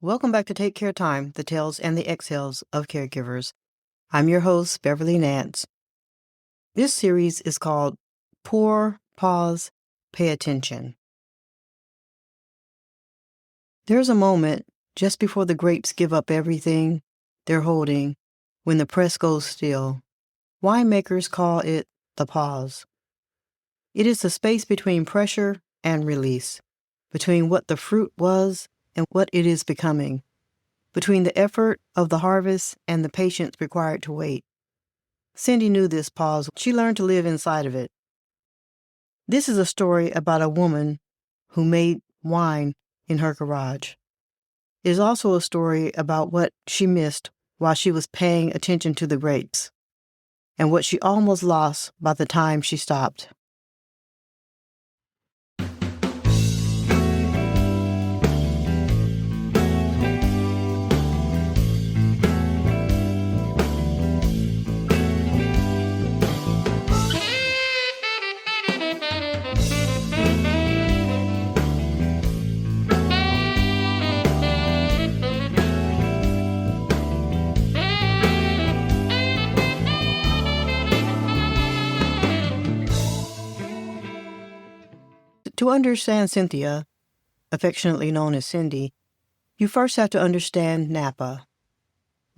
Welcome back to Take Care Time, the tales and the exhales of caregivers. I'm your host, Beverly Nance. This series is called Pour, Pause, Pay Attention. There's a moment just before the grapes give up everything they're holding when the press goes still. Winemakers call it the pause. It is the space between pressure and release, between what the fruit was and what it is becoming, between the effort of the harvest and the patience required to wait. Cyndi knew this pause. She learned to live inside of it. This is a story about a woman who made wine in her garage. It is also a story about what she missed while she was paying attention to the grapes, and what she almost lost by the time she stopped. To understand Cynthia, affectionately known as Cyndi, you first have to understand Napa.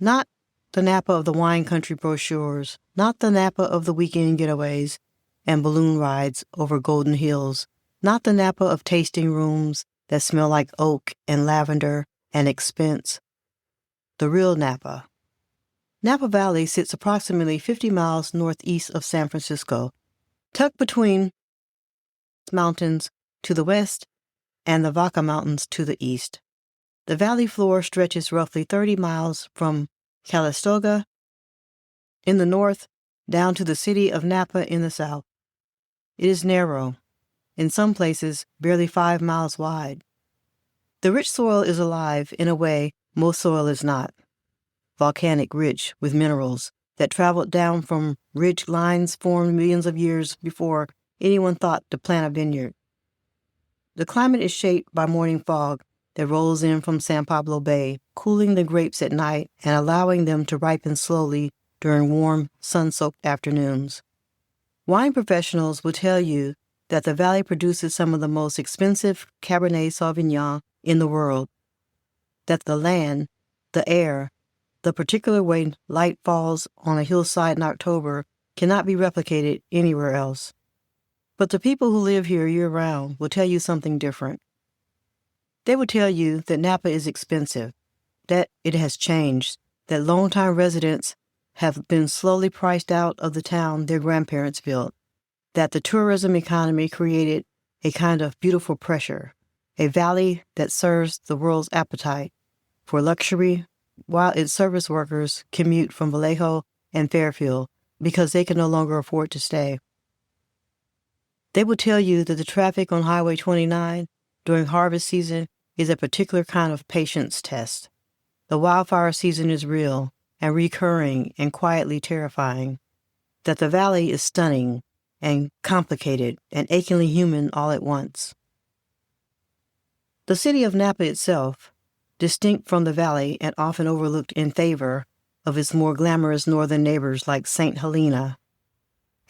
Not the Napa of the wine country brochures, not the Napa of the weekend getaways and balloon rides over golden hills, not the Napa of tasting rooms that smell like oak and lavender and expense. The real Napa. Napa Valley sits approximately 50 miles northeast of San Francisco, tucked between mountains to the west and the Vaca Mountains to the east. The valley floor stretches roughly 30 miles from Calistoga in the north down to the city of Napa in the south. It is narrow, in some places barely 5 miles wide. The rich soil is alive in a way most soil is not. Volcanic rich with minerals that traveled down from ridge lines formed millions of years before anyone thought to plant a vineyard. The climate is shaped by morning fog that rolls in from San Pablo Bay, cooling the grapes at night and allowing them to ripen slowly during warm, sun-soaked afternoons. Wine professionals will tell you that the valley produces some of the most expensive Cabernet Sauvignon in the world, that the land, the air, the particular way light falls on a hillside in October cannot be replicated anywhere else. But the people who live here year-round will tell you something different. They will tell you that Napa is expensive, that it has changed, that longtime residents have been slowly priced out of the town their grandparents built, that the tourism economy created a kind of beautiful pressure, a valley that serves the world's appetite for luxury, while its service workers commute from Vallejo and Fairfield because they can no longer afford to stay. They will tell you that the traffic on Highway 29 during harvest season is a particular kind of patience test. The wildfire season is real and recurring and quietly terrifying. That the valley is stunning and complicated and achingly human all at once. The city of Napa itself, distinct from the valley and often overlooked in favor of its more glamorous northern neighbors like St. Helena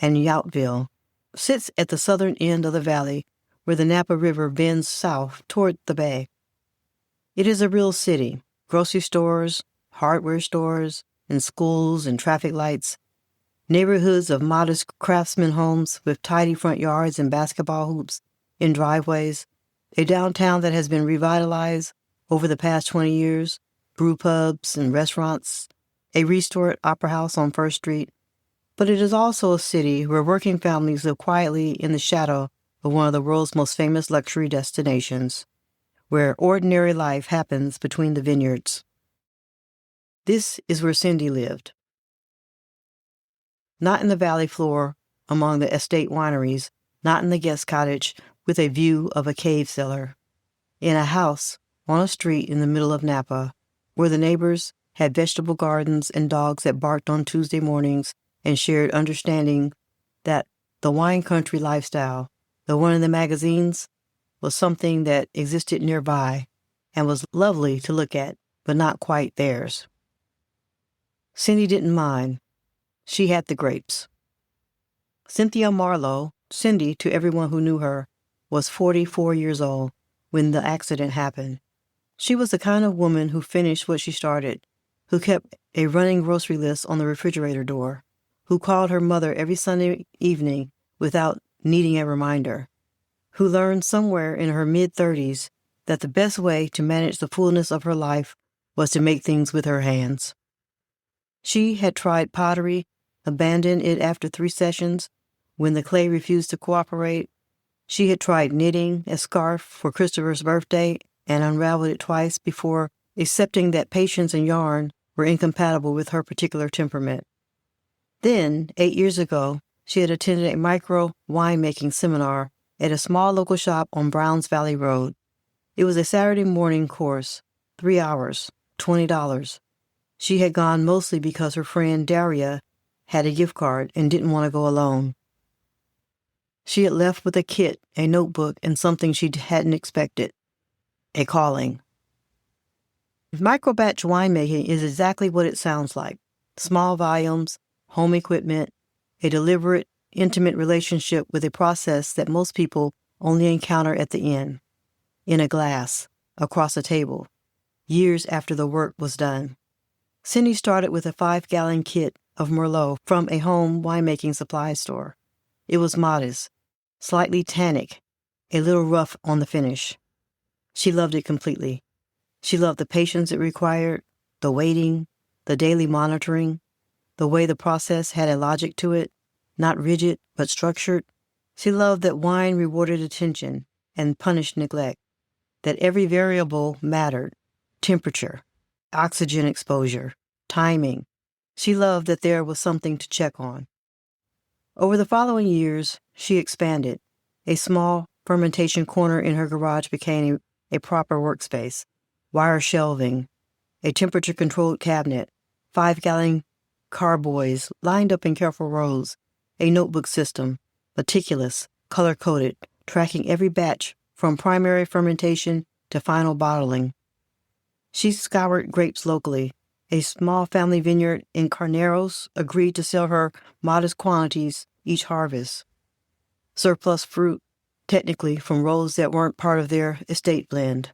and Yountville, sits at the southern end of the valley where the Napa River bends south toward the bay. It is a real city, grocery stores, hardware stores, and schools and traffic lights, neighborhoods of modest craftsman homes with tidy front yards and basketball hoops in driveways, a downtown that has been revitalized over the past 20 years, brew pubs and restaurants, a restored opera house on First Street. But it is also a city where working families live quietly in the shadow of one of the world's most famous luxury destinations, where ordinary life happens between the vineyards. This is where Cyndi lived. Not in the valley floor among the estate wineries, not in the guest cottage with a view of a cave cellar. In a house on a street in the middle of Napa, where the neighbors had vegetable gardens and dogs that barked on Tuesday mornings and shared understanding that the wine country lifestyle, the one in the magazines, was something that existed nearby and was lovely to look at, but not quite theirs. Cyndi didn't mind. She had the grapes. Cyndi Marlowe, Cyndi to everyone who knew her, was 44 years old when the accident happened. She was the kind of woman who finished what she started, who kept a running grocery list on the refrigerator door, who called her mother every Sunday evening without needing a reminder, who learned somewhere in her mid-30s that the best way to manage the fullness of her life was to make things with her hands. She had tried pottery, abandoned it after 3 sessions when the clay refused to cooperate. She had tried knitting a scarf for Christopher's birthday and unraveled it twice before accepting that patience and yarn were incompatible with her particular temperament. Then, 8 years ago, she had attended a micro winemaking seminar at a small local shop on Browns Valley Road. It was a Saturday morning course, 3 hours, $20. She had gone mostly because her friend Daria had a gift card and didn't want to go alone. She had left with a kit, a notebook, and something she hadn't expected, a calling. Microbatch winemaking is exactly what it sounds like. Small volumes, home equipment, a deliberate, intimate relationship with a process that most people only encounter at the end, in a glass, across a table, years after the work was done. Cyndi started with a 5-gallon kit of Merlot from a home winemaking supply store. It was modest, slightly tannic, a little rough on the finish. She loved it completely. She loved the patience it required, the waiting, the daily monitoring, the way the process had a logic to it, not rigid but structured. She loved that wine rewarded attention and punished neglect, that every variable mattered, temperature, oxygen exposure, timing. She loved that there was something to check on. Over the following years, she expanded. A small fermentation corner in her garage became a proper workspace, wire shelving, a temperature-controlled cabinet, 5-gallon carboys lined up in careful rows, a notebook system, meticulous, color-coded, tracking every batch from primary fermentation to final bottling. She scoured grapes locally. A small family vineyard in Carneros agreed to sell her modest quantities each harvest. Surplus fruit, technically from rows that weren't part of their estate blend.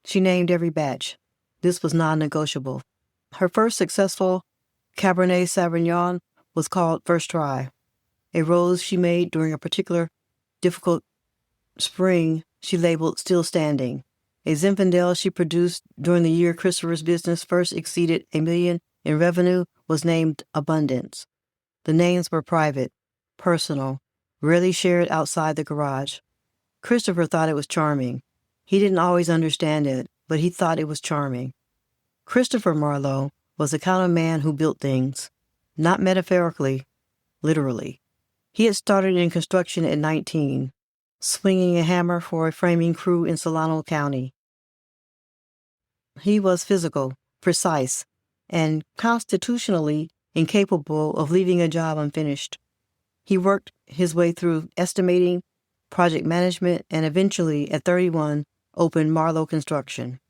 She named every batch. This was non-negotiable. Her first successful Cabernet Sauvignon was called First Try, a rose she made during a particular difficult spring she labeled Still Standing. A Zinfandel she produced during the year Christopher's business first exceeded $1 million in revenue was named Abundance. The names were private, personal, rarely shared outside the garage. Christopher thought it was charming. He didn't always understand it, but he thought it was charming. Christopher Marlowe was the kind of man who built things, not metaphorically, literally. He had started in construction at 19, swinging a hammer for a framing crew in Solano County. He was physical, precise, and constitutionally incapable of leaving a job unfinished. He worked his way through estimating, project management, and eventually, at 31, opened Marlowe Construction,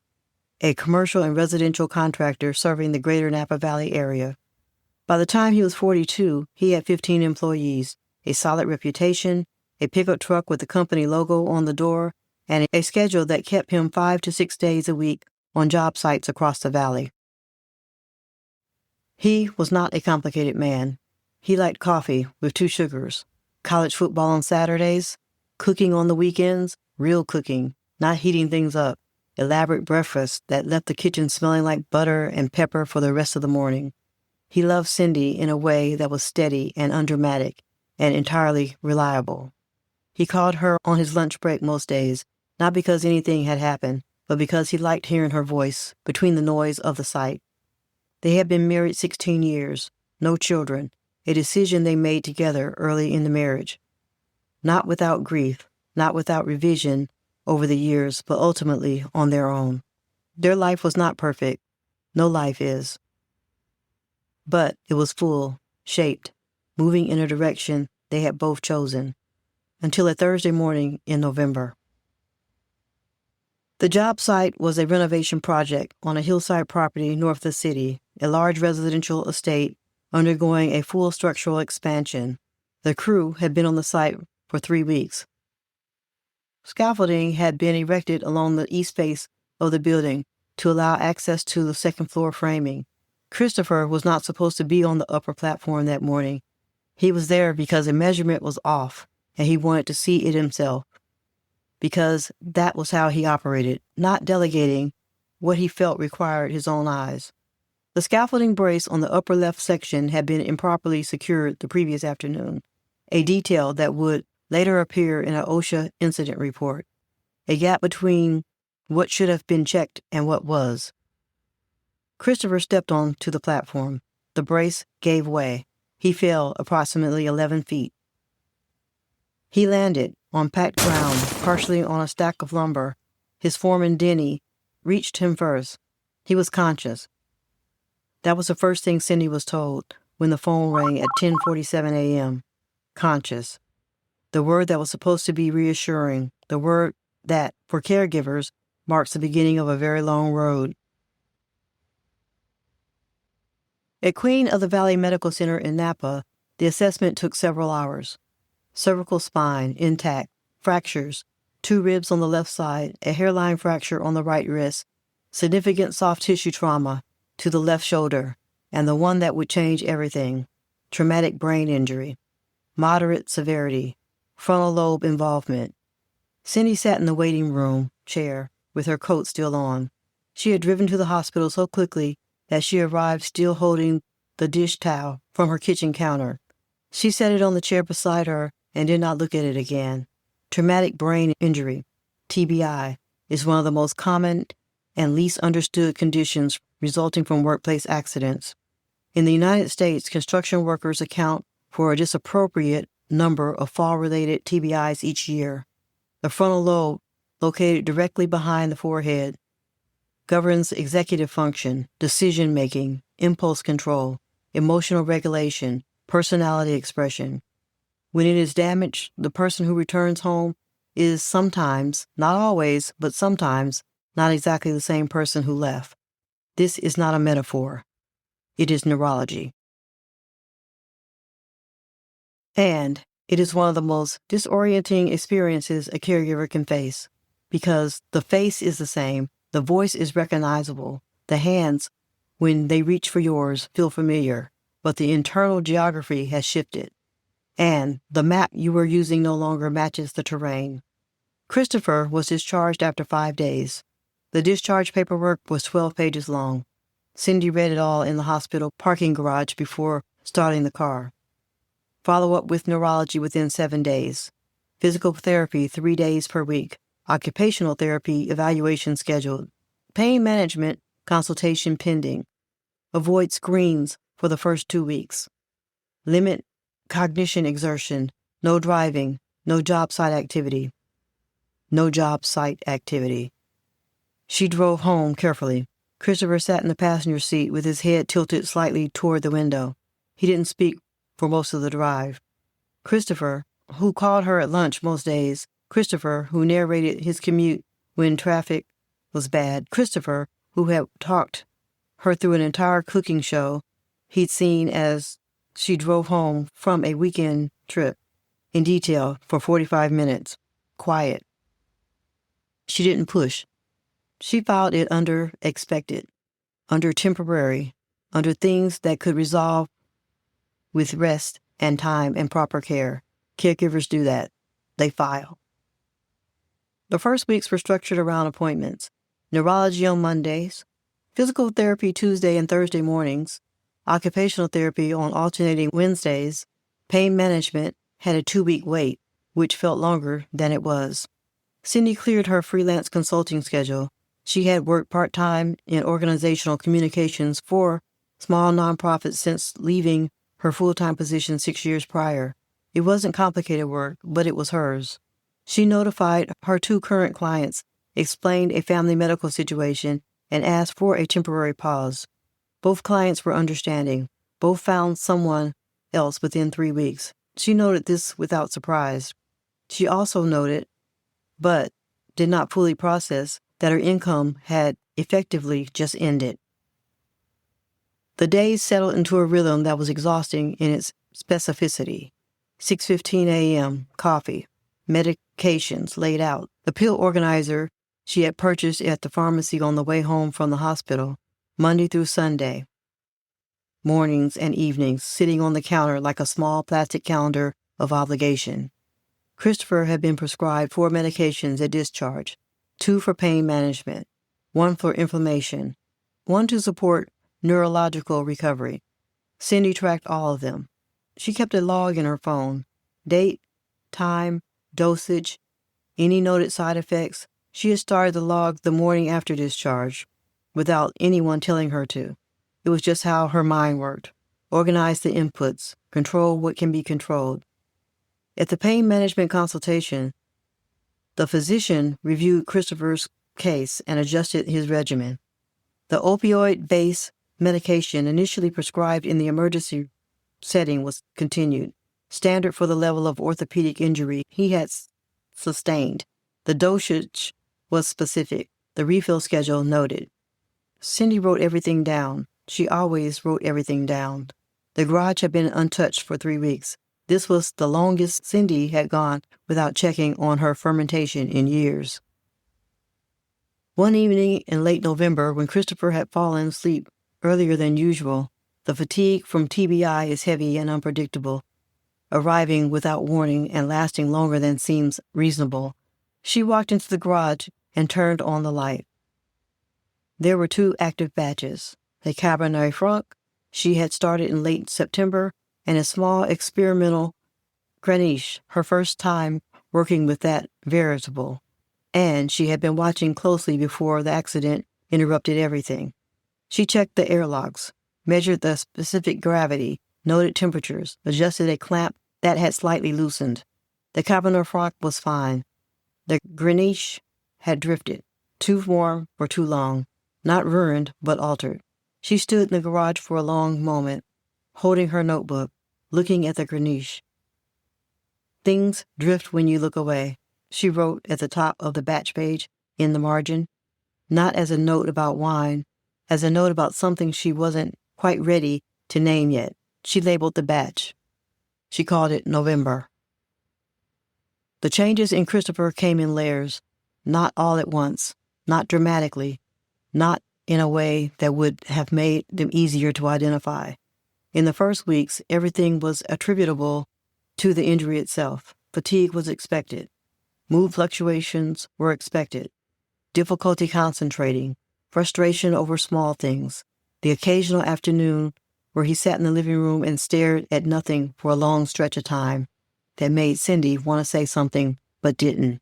a commercial and residential contractor serving the greater Napa Valley area. By the time he was 42, he had 15 employees, a solid reputation, a pickup truck with the company logo on the door, and a schedule that kept him 5 to 6 days a week on job sites across the valley. He was not a complicated man. He liked coffee with 2 sugars, college football on Saturdays, cooking on the weekends, real cooking, not heating things up, elaborate breakfast that left the kitchen smelling like butter and pepper for the rest of the morning. He loved Cyndi in a way that was steady and undramatic and entirely reliable. He called her on his lunch break most days, not because anything had happened, but because he liked hearing her voice between the noise of the site. They had been married 16 years, no children, a decision they made together early in the marriage. Not without grief, not without revision over the years, but ultimately on their own. Their life was not perfect. No life is. But it was full, shaped, moving in a direction they had both chosen, until a Thursday morning in November. The job site was a renovation project on a hillside property north of the city, a large residential estate undergoing a full structural expansion. The crew had been on the site for 3 weeks. Scaffolding had been erected along the east face of the building to allow access to the second-floor framing. Christopher was not supposed to be on the upper platform that morning. He was there because a measurement was off, and he wanted to see it himself, because that was how he operated, not delegating what he felt required his own eyes. The scaffolding brace on the upper left section had been improperly secured the previous afternoon, a detail that would later appear in an OSHA incident report, a gap between what should have been checked and what was. Christopher stepped onto the platform. The brace gave way. He fell approximately 11 feet. He landed on packed ground, partially on a stack of lumber. His foreman, Denny, reached him first. He was conscious. That was the first thing Cyndi was told when the phone rang at 10:47 a.m. Conscious. The word that was supposed to be reassuring, the word that, for caregivers, marks the beginning of a very long road. At Queen of the Valley Medical Center in Napa, the assessment took several hours. Cervical spine, intact, fractures, 2 ribs on the left side, a hairline fracture on the right wrist, significant soft tissue trauma to the left shoulder, and the one that would change everything, traumatic brain injury, moderate severity, frontal lobe involvement. Cyndi sat in the waiting room chair with her coat still on. She had driven to the hospital so quickly that she arrived still holding the dish towel from her kitchen counter. She set it on the chair beside her and did not look at it again. Traumatic brain injury, TBI, is one of the most common and least understood conditions resulting from workplace accidents. In the United States, construction workers account for a disappropriate number of fall-related TBIs each year. The frontal lobe, located directly behind the forehead, governs executive function, decision-making, impulse control, emotional regulation, personality expression. When it is damaged, the person who returns home is sometimes, not always, but sometimes, not exactly the same person who left. This is not a metaphor. It is neurology. And it is one of the most disorienting experiences a caregiver can face, because the face is the same, the voice is recognizable, the hands, when they reach for yours, feel familiar, but the internal geography has shifted, and the map you were using no longer matches the terrain. Christopher was discharged after 5 days. The discharge paperwork was 12 pages long. Cyndi read it all in the hospital parking garage before starting the car. Follow-up with neurology within 7 days. Physical therapy 3 days per week. Occupational therapy evaluation scheduled. Pain management consultation pending. Avoid screens for the first 2 weeks. Limit cognition exertion. No driving. No job site activity. No job site activity. She drove home carefully. Christopher sat in the passenger seat with his head tilted slightly toward the window. He didn't speak for most of the drive. Christopher, who called her at lunch most days, Christopher, who narrated his commute when traffic was bad, Christopher, who had talked her through an entire cooking show he'd seen as she drove home from a weekend trip, in detail for 45 minutes. Quiet. She didn't push. She filed it under expected, under temporary, under things that could resolve with rest and time and proper care. Caregivers do that. They file. The first weeks were structured around appointments. Neurology on Mondays, physical therapy Tuesday and Thursday mornings, occupational therapy on alternating Wednesdays. Pain management had a 2-week wait, which felt longer than it was. Cyndi cleared her freelance consulting schedule. She had worked part-time in organizational communications for small nonprofits since leaving her full-time position 6 years prior. It wasn't complicated work, but it was hers. She notified her 2 current clients, explained a family medical situation, and asked for a temporary pause. Both clients were understanding. Both found someone else within 3 weeks. She noted this without surprise. She also noted, but did not fully process, that her income had effectively just ended. The days settled into a rhythm that was exhausting in its specificity. 6:15 a.m., coffee, medications laid out, the pill organizer she had purchased at the pharmacy on the way home from the hospital, Monday through Sunday. Mornings and evenings sitting on the counter like a small plastic calendar of obligation. Christopher had been prescribed 4 medications at discharge, 2 for pain management, 1 for inflammation, 1 to support neurological recovery. Cyndi tracked all of them. She kept a log in her phone. Date, time, dosage, any noted side effects. She had started the log the morning after discharge, without anyone telling her to. It was just how her mind worked. Organize the inputs, control what can be controlled. At the pain management consultation, the physician reviewed Christopher's case and adjusted his regimen. The opioid-based medication initially prescribed in the emergency setting was continued, standard for the level of orthopedic injury he had sustained. The dosage was specific, the refill schedule noted. Cyndi wrote everything down. She always wrote everything down. The garage had been untouched for 3 weeks. This was the longest Cyndi had gone without checking on her fermentation in years. One evening in late November, when Christopher had fallen asleep earlier than usual, the fatigue from TBI is heavy and unpredictable, arriving without warning and lasting longer than seems reasonable. She walked into the garage and turned on the light. There were 2 active batches, a Cabernet Franc she had started in late September and a small experimental Grenache, her first time working with that veritable, and she had been watching closely before the accident interrupted everything. She checked the airlocks, measured the specific gravity, noted temperatures, adjusted a clamp that had slightly loosened. The Cabernet Franc was fine. The Grenache had drifted, too warm for too long, not ruined but altered. She stood in the garage for a long moment, holding her notebook, looking at the Grenache. Things drift when you look away, she wrote at the top of the batch page in the margin, not as a note about wine, as a note about something she wasn't quite ready to name yet. She labeled the batch. She called it November. The changes in Christopher came in layers, not all at once, not dramatically, not in a way that would have made them easier to identify. In the first weeks, everything was attributable to the injury itself. Fatigue was expected. Mood fluctuations were expected. Difficulty concentrating, frustration over small things, the occasional afternoon where he sat in the living room and stared at nothing for a long stretch of time that made Cyndi want to say something but didn't.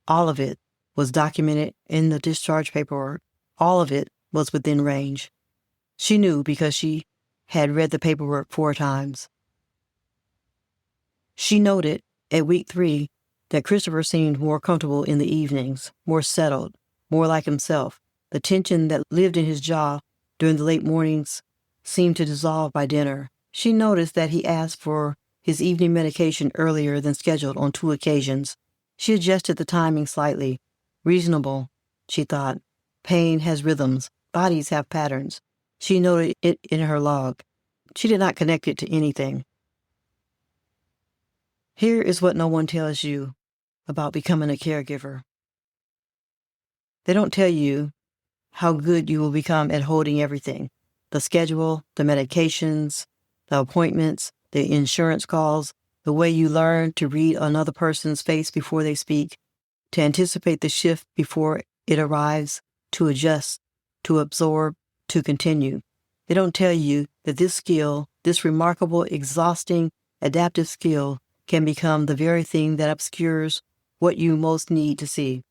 All of it was documented in the discharge paperwork. All of it was within range. She knew because she had read the paperwork 4 times. She noted at week 3 that Christopher seemed more comfortable in the evenings, more settled, more like himself. The tension that lived in his jaw during the late mornings seemed to dissolve by dinner. She noticed that he asked for his evening medication earlier than scheduled on 2 occasions. She adjusted the timing slightly. Reasonable, she thought. Pain has rhythms. Bodies have patterns. She noted it in her log. She did not connect it to anything. Here is what no one tells you about becoming a caregiver. They don't tell you how good you will become at holding everything. The schedule, the medications, the appointments, the insurance calls, the way you learn to read another person's face before they speak, to anticipate the shift before it arrives, to adjust, to absorb, to continue. They don't tell you that this skill, this remarkable, exhausting, adaptive skill, can become the very thing that obscures what you most need to see.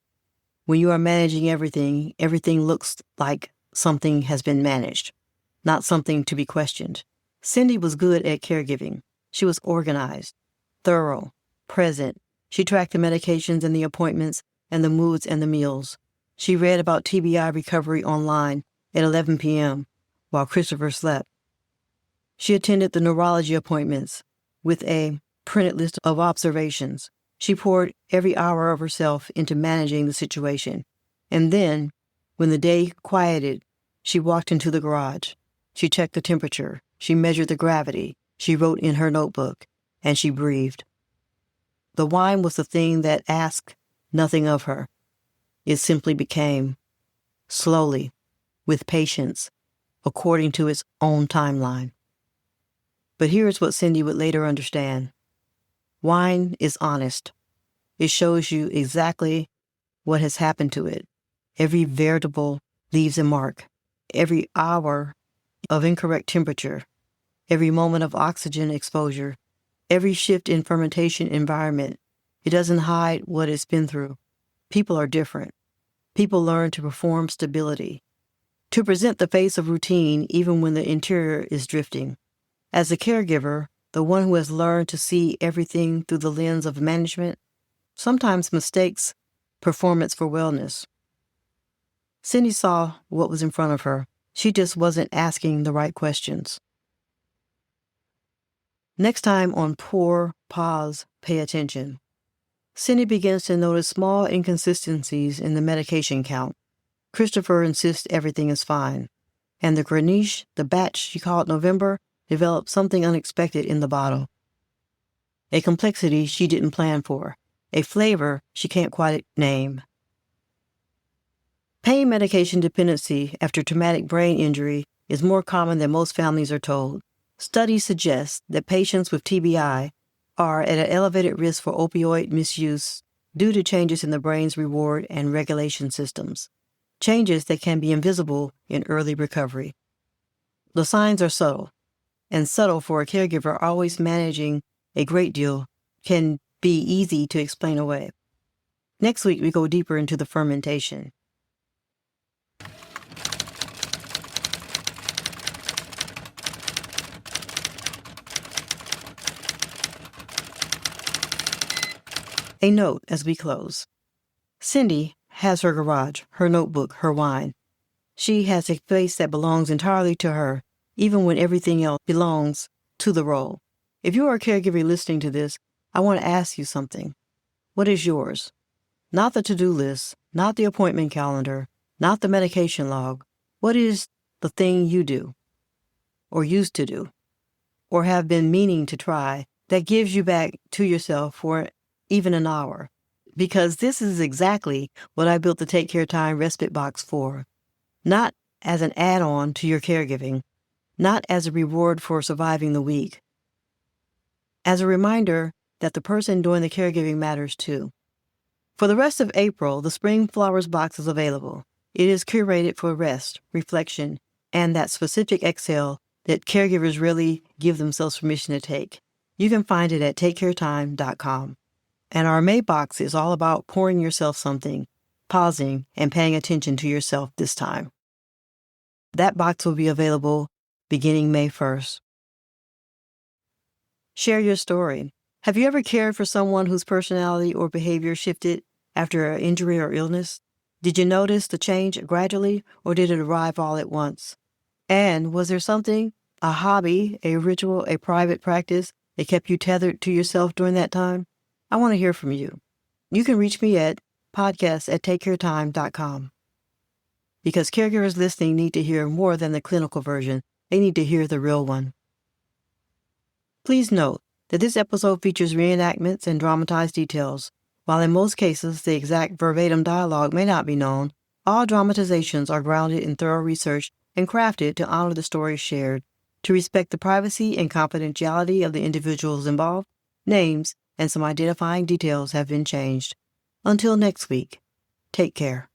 When you are managing everything, everything looks like something has been managed, not something to be questioned. Cyndi was good at caregiving. She was organized, thorough, present. She tracked the medications and the appointments and the moods and the meals. She read about TBI recovery online at 11 p.m. while Christopher slept. She attended the neurology appointments with a printed list of observations. She poured every hour of herself into managing the situation, And then, when the day quieted, she walked into the garage. She checked the temperature. She measured the gravity. She wrote in her notebook. And she breathed. The wine was the thing that asked nothing of her. It simply became, slowly, with patience, according to its own timeline. But here's what Cyndi would later understand. Wine is honest. It shows you exactly what has happened to it. Every variable leaves a mark. Every hour of incorrect temperature. Every moment of oxygen exposure. Every shift in fermentation environment. It doesn't hide what it's been through. People are different. People learn to perform stability, to present the face of routine even when the interior is drifting. As a caregiver, the one who has learned to see everything through the lens of management, sometimes mistakes performance for wellness. Cyndi saw what was in front of her. She just wasn't asking the right questions. Next time on Pour, Pause, Pay Attention, Cyndi begins to notice small inconsistencies in the medication count. Christopher insists everything is fine. And the Grenache, the batch she called November, developed something unexpected in the bottle. A complexity she didn't plan for. A flavor she can't quite name. Pain medication dependency after traumatic brain injury is more common than most families are told. Studies suggest that patients with TBI are at an elevated risk for opioid misuse due to changes in the brain's reward and regulation systems, changes that can be invisible in early recovery. The signs are subtle, and subtle for a caregiver always managing a great deal can be easy to explain away. Next week, we go deeper into the fermentation. A note as we close. Cyndi has her garage, her notebook, her wine. She has a place that belongs entirely to her, even when everything else belongs to the role. If you are a caregiver listening to this, I want to ask you something. What is yours? Not the to-do list, not the appointment calendar, not the medication log. What is the thing you do, or used to do, or have been meaning to try that gives you back to yourself for even an hour? Because this is exactly what I built the Take Care Time respite box for. Not as an add-on to your caregiving, not as a reward for surviving the week. As a reminder that the person doing the caregiving matters too. For the rest of April, the Spring Flowers box is available. It is curated for rest, reflection, and that specific exhale that caregivers really give themselves permission to take. You can find it at takecaretime.com. And our May box is all about pouring yourself something, pausing, and paying attention to yourself this time. That box will be available beginning May 1st. Share your story. Have you ever cared for someone whose personality or behavior shifted after an injury or illness? Did you notice the change gradually, or did it arrive all at once? And was there something, a hobby, a ritual, a private practice that kept you tethered to yourself during that time? I want to hear from you. You can reach me at podcast@takecaretime.com. Because caregivers listening need to hear more than the clinical version. They need to hear the real one. Please note that this episode features reenactments and dramatized details. While in most cases the exact verbatim dialogue may not be known, all dramatizations are grounded in thorough research and crafted to honor the stories shared, to respect the privacy and confidentiality of the individuals involved. Names and some identifying details have been changed. Until next week, take care.